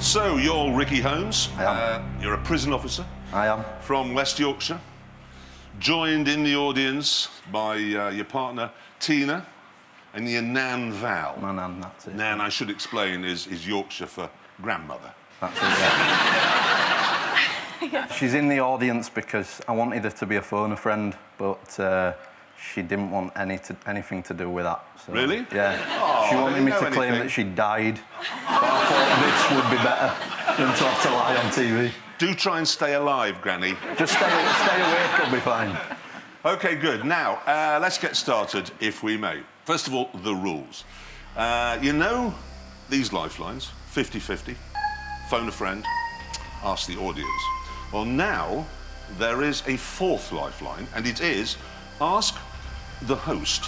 So, you're Ricky Holmes. I am. You're a prison officer. I am. From West Yorkshire. Joined in the audience by your partner, Tina, and your Nan, Val. My Nan, that's it. Nan, I should explain, is Yorkshire for grandmother. That's it, yeah. She's in the audience because I wanted her to be a phone friend, but she didn't want anything to do with that. So, really? Yeah. Oh, she wanted me to claim that she died, but I thought this would be better than to have to lie on TV. Do try and stay alive, Granny. Just stay awake, it'll be fine. OK, good. Now, let's get started, if we may. First of all, the rules. You know these lifelines, 50-50, phone a friend, ask the audience. Well, now there is a fourth lifeline, and it is ask the host.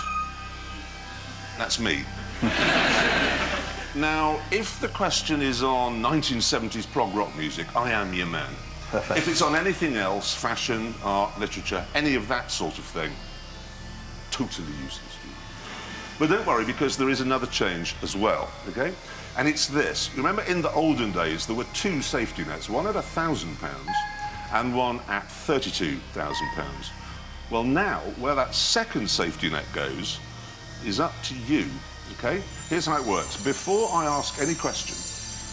That's me. Now, if the question is on 1970s prog rock music, I am your man. Perfect. If it's on anything else, fashion, art, literature, any of that sort of thing, totally useless. But don't worry, because there is another change as well, OK? And it's this. Remember, in the olden days, there were two safety nets, one at £1,000 and one at £32,000. Well, now, where that second safety net goes is up to you, OK? Here's how it works. Before I ask any question,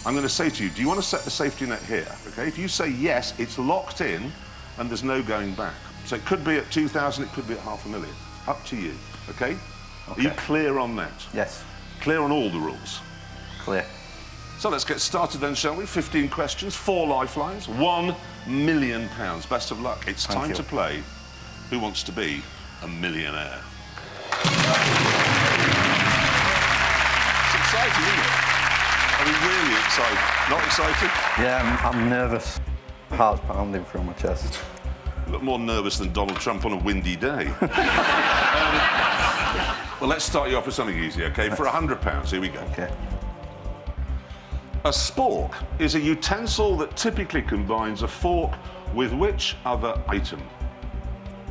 I'm going to say to you, do you want to set the safety net here, OK? If you say yes, it's locked in and there's no going back. So it could be at 2,000, it could be at £500,000. Up to you, OK? Are you clear on that? Yes. Clear on all the rules? Clear. So let's get started then, shall we? 15 questions, 4 lifelines, £1 million. Best of luck. It's Thank time you. to play Who Wants to Be a Millionaire? It's exciting, isn't it? Are we really excited? Not excited? Yeah, I'm nervous. Heart's pounding through my chest. You look more nervous than Donald Trump on a windy day. Well, let's start you off with something easy, OK? For £100, here we go. Okay. A spork is a utensil that typically combines a fork with which other item?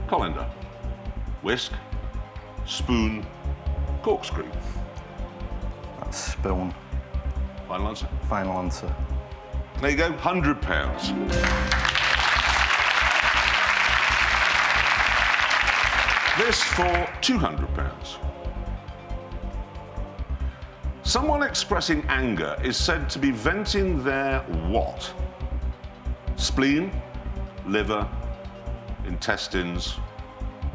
Colander, whisk, spoon, corkscrew. That's spoon. Final answer? Final answer. There you go, £100. This for £200. Someone expressing anger is said to be venting their what? Spleen, liver, intestines,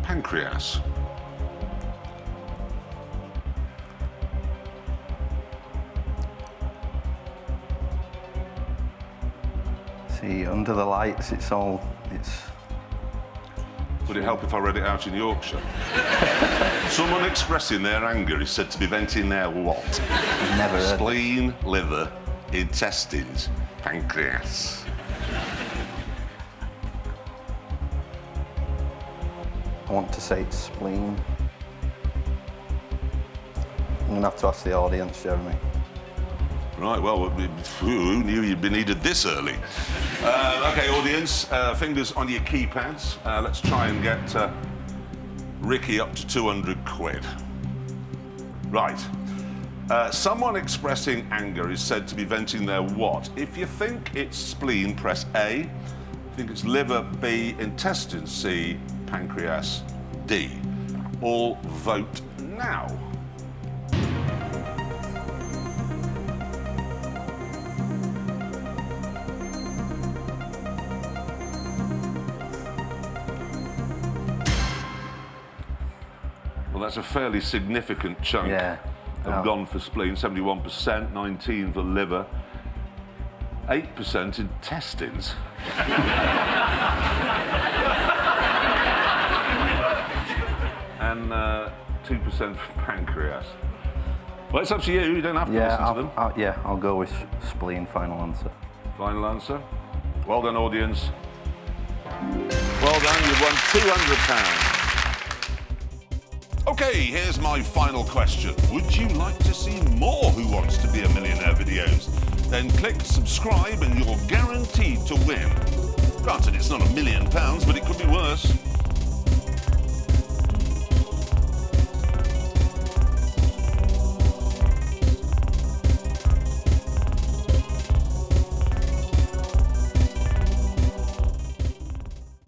pancreas. See, under the lights, it's... Would it help if I read it out in Yorkshire? Someone expressing their anger is said to be venting their what? Never heard. Spleen, liver, intestines, pancreas. I want to say it's spleen. I'm going to have to ask the audience, Jeremy. Right, well, who knew you'd be needed this early? OK, audience, fingers on your keypads. Let's try and get Ricky up to 200 quid. Right. Someone expressing anger is said to be venting their what? If you think it's spleen, press A. If you think it's liver, B. Intestines, C. Pancreas, D. All vote now. Well, that's a fairly significant chunk. Yeah. Have gone for spleen, 71%, 19% for liver, 8% intestines. And 2% for pancreas. Well, it's up to you. You don't have to listen to them. I'll go with spleen, final answer. Final answer. Well done, audience. Well done, you've won £200. OK, here's my final question. Would you like to see more Who Wants to Be a Millionaire videos? Then click subscribe and you're guaranteed to win. Granted, it's not £1 million, but it could be worse.